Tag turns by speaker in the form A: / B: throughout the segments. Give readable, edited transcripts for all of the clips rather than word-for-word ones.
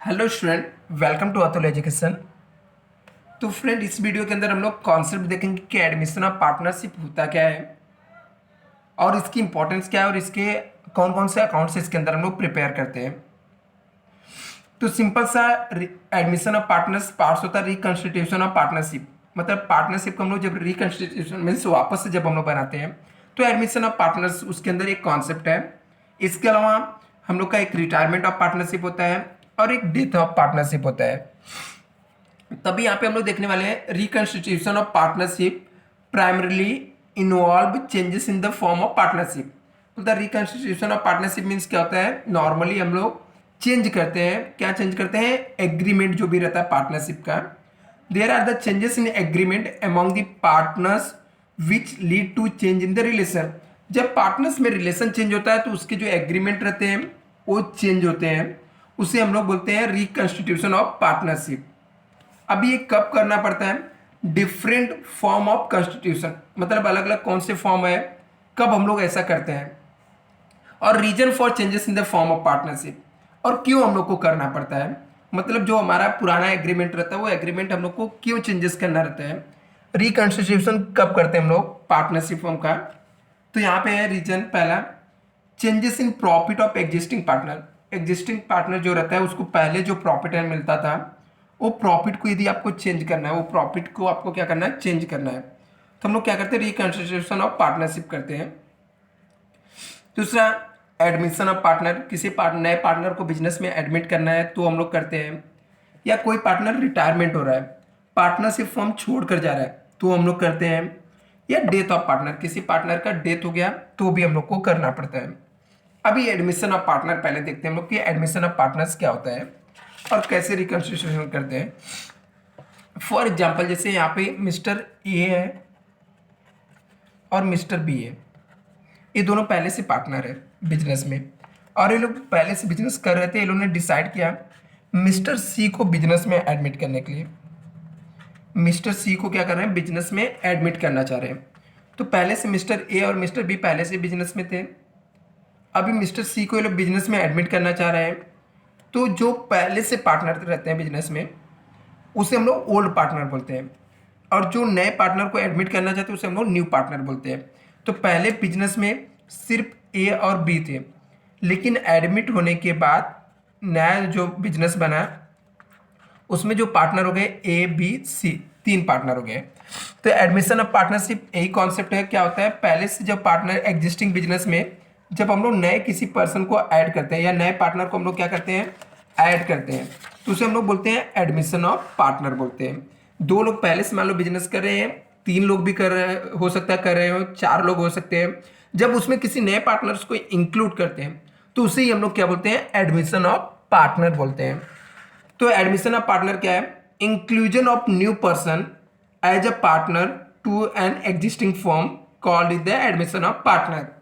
A: Hello student, welcome to Atul education. तो friend, इस video के अंदर हम लोग कॉन्सेप्ट देखेंगे कि एडमिशन ऑफ पार्टनरशिप होता क्या है और इसकी इंपॉर्टेंस क्या है और इसके कौन कौन से अकाउंट्स इसके अंदर हम लोग प्रिपेयर करते हैं। तो सिंपल सा एडमिशन ऑफ पार्टनर्स पार्ट्स होता है रिकॉन्स्टिट्यूशन ऑफ पार्टनरशिप। मतलब पार्टनरशिप को हम लोग जब रिकॉन्स्टिट्यूशन मीन्स वापस से जब हम लोग बनाते हैं तो एडमिशन ऑफ पार्टनर्स उसके अंदर एक कॉन्सेप्ट है। इसके अलावा हम लोग का एक रिटायरमेंट ऑफ पार्टनरशिप होता है और एक डेथ ऑफ पार्टनरशिप होता है। तभी यहाँ पे हम लोग देखने वाले हैं reconstitution of partnership primarily involve changes in the form of partnership. मतलब रिकॉन्स्टिट्यूशन ऑफ पार्टनरशिप मीन्स क्या होता है, नॉर्मली हम लोग चेंज करते हैं, क्या चेंज करते हैं, एग्रीमेंट जो भी रहता है पार्टनरशिप का। There are the changes in agreement among the partners which lead to change in the relation. जब पार्टनर्स में रिलेशन चेंज होता है तो उसके जो एग्रीमेंट रहते हैं वो चेंज होते हैं, उसे हम लोग बोलते हैं रिकॉन्स्टिट्यूशन ऑफ पार्टनरशिप। अभी ये कब करना पड़ता है, डिफरेंट फॉर्म ऑफ कॉन्स्टिट्यूशन, मतलब अलग अलग कौन से फॉर्म है, कब हम लोग ऐसा करते हैं, और reason for changes in the form of partnership, और क्यों हम लोग को करना पड़ता है। मतलब जो हमारा पुराना एग्रीमेंट रहता है वो एग्रीमेंट हम लोग को क्यों चेंजेस करना रहता है, रिकॉन्स्टिट्यूशन कब करते हैं हम लोग पार्टनरशिप फॉर्म का। तो यहाँ पे है रीजन पहला, changes in profit of existing partner. Existing partner जो रहता है उसको पहले जो प्रॉफिट मिलता था वो प्रॉफिट को यदि आपको चेंज करना है, वो प्रॉफिट को आपको क्या करना है, चेंज करना है, तो हम लोग क्या करते हैं, रिकॉन्स्टिट्यूशन ऑफ पार्टनरशिप करते हैं। दूसरा, एडमिशन ऑफ पार्टनर, किसी नए पार्टनर को बिजनेस में एडमिट करना है तो हम लोग करते हैं। या कोई पार्टनर रिटायरमेंट हो रहा है, पार्टनरशिप फॉर्म छोड़ कर जा रहा है तो हम लोग करते हैं। या डेथ ऑफ पार्टनर, किसी पार्टनर का डेथ हो गया तो भी हम लोग को करना पड़ता है। अभी एडमिशन ऑफ पार्टनर पहले देखते हैं हम लोग कि एडमिशन ऑफ पार्टनर्स क्या होता है और कैसे रिकॉन्स्टिट्यूशन करते हैं। फॉर एग्जाम्पल, जैसे यहाँ पे मिस्टर ए है और मिस्टर बी है, ये दोनों पहले से पार्टनर है बिजनेस में और ये लोग पहले से बिजनेस कर रहे थे। ये लोगों ने डिसाइड किया मिस्टर सी को बिजनेस में एडमिट करने के लिए। मिस्टर सी को क्या कर रहे हैं, बिजनेस में एडमिट करना चाह रहे हैं। तो पहले से मिस्टर ए और मिस्टर बी पहले से बिजनेस में थे, अभी मिस्टर सी को ये लोग बिजनेस में एडमिट करना चाह रहे हैं। तो जो पहले से पार्टनर रहते हैं बिजनेस में उसे हम लोग ओल्ड पार्टनर बोलते हैं, और जो नए पार्टनर को एडमिट करना चाहते हैं उसे हम लोग न्यू पार्टनर बोलते हैं। तो पहले बिजनेस में सिर्फ ए और बी थे, लेकिन एडमिट होने के बाद नया जो बिजनेस बना उसमें जो पार्टनर हो गए ए बी सी, तीन पार्टनर हो गए। तो एडमिशन ऑफ पार्टनरशिप यही कॉन्सेप्ट है। क्या होता है, पहले से जब पार्टनर एग्जिस्टिंग बिजनेस में जब हम लोग नए किसी पर्सन को ऐड करते हैं या नए पार्टनर को हम लोग क्या करते हैं, ऐड करते हैं, तो उसे हम लोग बोलते हैं एडमिशन ऑफ पार्टनर बोलते हैं। दो लोग पहले से मान लो बिजनेस कर रहे हैं, तीन लोग भी कर रहे हो सकता है, कर रहे हो, चार लोग हो सकते हैं, जब उसमें किसी नए पार्टनर्स को इंक्लूड करते हैं तो उसे ही हम लोग क्या बोलते हैं, एडमिशन ऑफ पार्टनर बोलते हैं। तो एडमिशन ऑफ पार्टनर क्या है, inclusion of new person as a partner to an existing firm called is the admission of partner.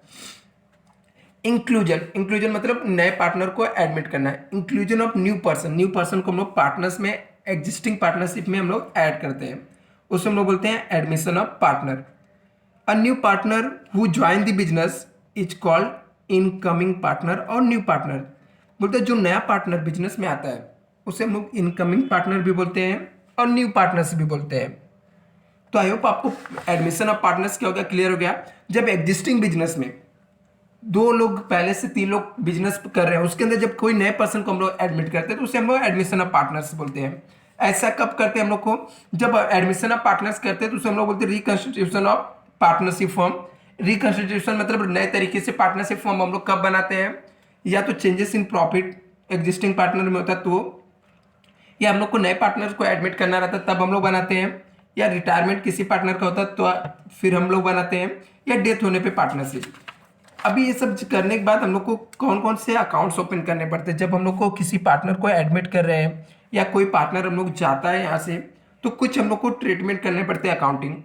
A: Inclusion, inclusion मतलब नए पार्टनर को एडमिट करना है। Inclusion of new person, new person को हम लोग पार्टनर्स में एग्जिस्टिंग पार्टनरशिप में हम लोग ऐड करते हैं, उसे हम लोग बोलते हैं admission of partner. A new partner who join the business is called incoming partner और न्यू पार्टनर। बोलते हैं जो नया पार्टनर बिजनेस में आता है उसे हम लोग इनकमिंग पार्टनर भी बोलते हैं और न्यू पार्टनर्स भी बोलते हैं। तो आई होप आपको एडमिशन ऑफ पार्टनर्स क्या हो गया, क्लियर हो गया। जब एग्जिस्टिंग बिजनेस में दो लोग पहले से तीन लोग बिजनेस कर रहे हैं, उसके अंदर जब कोई नए पर्सन को हम लोग एडमिट करते हैं तो उसे हम लोग एडमिशन ऑफ पार्टनर्स बोलते हैं। ऐसा कब करते हैं हम लोग को, जब एडमिशन ऑफ पार्टनर्स करते हैं तो उसे हम लोग बोलते हैं reconstitution of partnership form. Reconstitution मतलब नए तरीके से पार्टनरशिप फॉर्म हम लोग कब बनाते हैं, या तो changes in profit existing partner में होता है तो, या हम लोग को नए पार्टनर को एडमिट करना रहता है तब हम लोग बनाते हैं, या रिटायरमेंट किसी पार्टनर का होता है तो फिर हम लोग बनाते हैं, या डेथ होने पे पार्टनरशिप। अभी ये सब करने के बाद हम लोग को कौन कौन से अकाउंट्स ओपन करने पड़ते हैं। जब हम लोग को किसी पार्टनर को एडमिट कर रहे हैं या कोई पार्टनर हम लोग जाता है यहाँ से, तो कुछ हम लोग को ट्रीटमेंट करने पड़ते हैं अकाउंटिंग,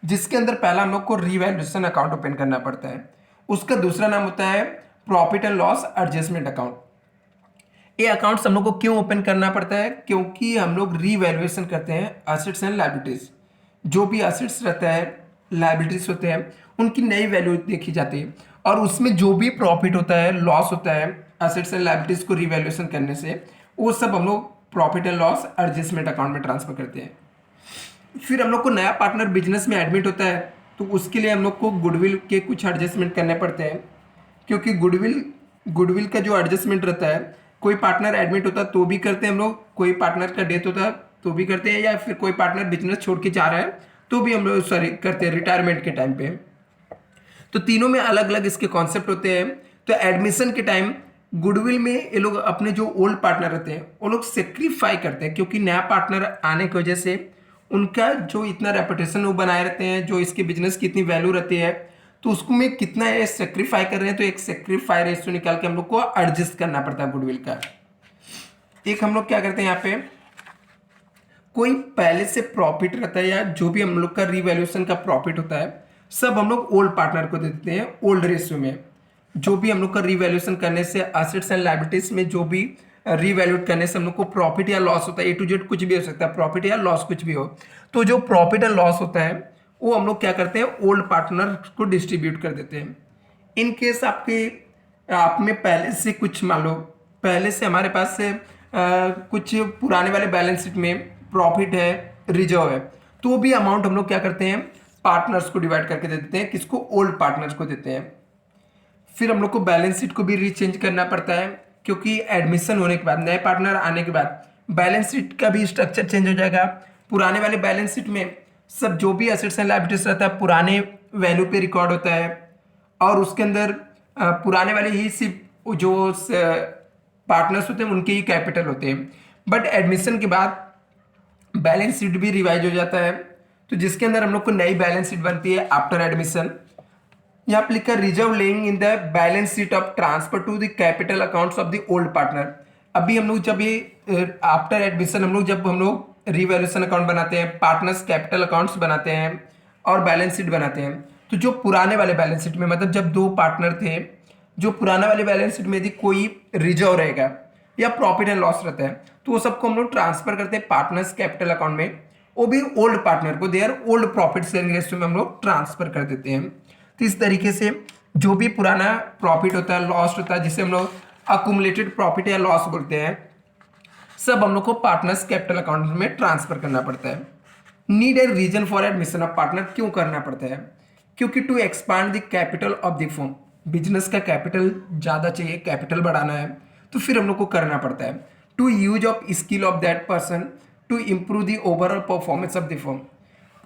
A: जिसके अंदर पहला हम लोग को रिवैल्यूएशन अकाउंट ओपन करना पड़ता है। उसका दूसरा नाम होता है profit and loss adjustment account. ये अकाउंट्स हम लोग को क्यों ओपन करना पड़ता है, क्योंकि हम लोग रीवैल्यूएशन करते हैं एसेट्स एंड लायबिलिटीज। जो भी एसेट्स रहता है, लायबिलिटीज होते हैं, उनकी नई वैल्यू देखी जाती है, और उसमें जो भी प्रॉफिट होता है, लॉस होता है एसेट्स एंड लायबिलिटीज को रिवैल्यूएशन करने से, वो सब हम लोग profit and loss adjustment account में ट्रांसफर करते हैं। फिर हम लोग को नया पार्टनर बिजनेस में एडमिट होता है तो उसके लिए हम लोग को गुडविल के कुछ एडजस्टमेंट करने पड़ते हैं, क्योंकि गुडविल गुडविल का जो एडजस्टमेंट रहता है, कोई पार्टनर एडमिट होता है तो भी करते हैं हम लोग, कोई पार्टनर का डेथ होता है तो भी करते हैं, या फिर कोई पार्टनर बिजनेस छोड़ के जा रहा है तो भी हम लोग सॉरी करते हैं रिटायरमेंट के टाइम पे। तो तीनों में अलग अलग इसके कॉन्सेप्ट होते हैं। तो एडमिशन के टाइम गुडविल में ये लोग अपने जो ओल्ड पार्टनर रहते हैं वो लोग सेक्रीफाई करते हैं, क्योंकि नया पार्टनर आने की वजह से उनका जो इतना रेपुटेशन वो बनाए रहते हैं, जो इसके बिजनेस की इतनी वैल्यू रहती है, तो उसको में कितना ये सेक्रीफाई कर रहे हैं, तो एक सेक्रीफाई रेशियो निकाल के हम लोग को एडजस्ट करना पड़ता है गुडविल का। एक हम लोग क्या करते हैं यहाँ पे, कोई पहले से प्रॉफिट रहता है या जो भी हम लोग का रिवैल्यूएशन का प्रॉफिट होता है सब हम लोग ओल्ड पार्टनर को दे देते हैं ओल्ड रेशियो में। जो भी हम लोग का रिवैल्यूएशन करने से असेट्स एंड लायबिलिटीज में जो भी रिवैल्यूट करने से हम लोग को प्रॉफिट या लॉस होता है, ए टू जेड कुछ भी हो सकता है, प्रॉफिट या लॉस कुछ भी हो, तो जो प्रॉफिट एंड लॉस होता है वो हम लोग क्या करते हैं ओल्ड पार्टनर को डिस्ट्रीब्यूट कर देते हैं। इन केस आपके आप में पहले से कुछ मान लो पहले से हमारे पास से कुछ पुराने वाले बैलेंस शीट में प्रॉफिट है, रिजर्व है, तो भी अमाउंट हम लोग क्या करते हैं पार्टनर्स को डिवाइड करके दे देते हैं, किसको ओल्ड पार्टनर्स को देते हैं। फिर हम लोग को बैलेंस शीट को भी रीचेंज करना पड़ता है, क्योंकि एडमिशन होने के बाद नए पार्टनर आने के बाद बैलेंस शीट का भी स्ट्रक्चर चेंज हो जाएगा। पुराने वाले बैलेंस शीट में सब जो भी एसेट्स एंड लायबिलिटीज रहता है पुराने वैल्यू पे रिकॉर्ड होता है, और उसके अंदर पुराने वाले ही सिर्फ जो पार्टनर्स होते हैं उनके ही कैपिटल होते हैं। बट एडमिशन के बाद बैलेंस शीट भी रिवाइज हो जाता है, तो जिसके अंदर हम लोग को नई बैलेंस शीट बनती है आफ्टर एडमिशन। यहाँ पे लिखा reserve lying in the balance sheet of transfer to the capital accounts of the old partner. अभी हम लोग जब ये आफ्टर एडमिशन हम लोग रिवैल्यूएशन अकाउंट बनाते हैं, पार्टनर्स कैपिटल अकाउंट्स बनाते हैं और बैलेंस शीट बनाते हैं, तो जो पुराने वाले बैलेंस शीट में मतलब जब दो पार्टनर थे, जो पुराने वाले बैलेंस शीट में यदि कोई रिजर्व रहेगा या प्रॉफिट एंड लॉस रहता है तो वो सबको हम लोग ट्रांसफर करते हैं पार्टनर्स कैपिटल अकाउंट में, वो भी ओल्ड पार्टनर को their old profit sharing ratio में हम लोग ट्रांसफर कर देते हैं। तो इस तरीके से जो भी पुराना प्रॉफिट होता है, लॉस होता है, जिसे हम लोग अकुमुलेटेड प्रॉफिट या लॉस बोलते हैं, सब हम लोग को पार्टनर्स कैपिटल अकाउंट में ट्रांसफर करना पड़ता है। Need a reason for admission of partner क्यों करना पड़ता है, क्योंकि to expand the capital of the firm, business का कैपिटल ज़्यादा चाहिए, कैपिटल बढ़ाना है, तो फिर हम लोग को करना पड़ता है। To use of skill of that person to improve the overall performance of the firm,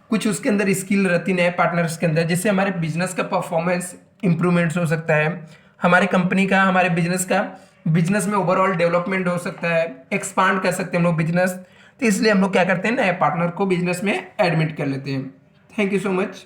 A: कुछ उसके अंदर स्किल रहती नए पार्टनर्स के अंदर, जिससे हमारे बिजनेस का परफॉर्मेंस इंप्रूवमेंट्स हो सकता है, हमारे कंपनी का हमारे बिजनेस में ओवरऑल डेवलपमेंट हो सकता है, एक्सपांड कर सकते हैं हम लोग बिजनेस। तो इसलिए हम लोग क्या करते हैं नए पार्टनर को बिजनेस में एडमिट कर लेते हैं। Thank you so much.